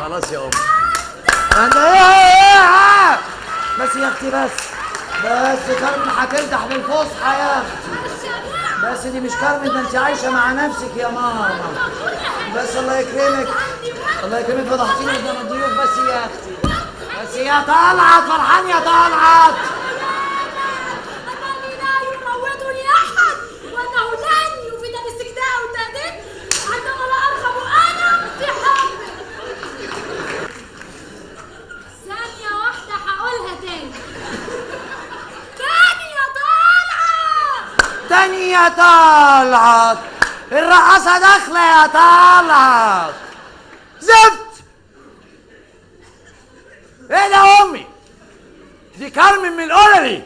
خلاص يا امي. انت ايه بس يا اختي بس كارمن هترتاح بالفصحى يا اختي. بس دي مش كارمن، ده انت عايشه مع نفسك يا ماما. بس الله يكرمك الله يكرمك، فضحتيني قدام الضيوف. بس يا اختي بس يا طلعت، فرحان يا طلعت. أنني لا يروضني أحد، وأنه لن يفيد الاستجداء والتهديد عندما لا أرغب أنا في حبه. ثانية واحدة هقولها تاني. تاني يا طلعت، الرقاصة داخلة يا طلعت. زفت! ايه ده يا امي؟ دي كارمن من القلري.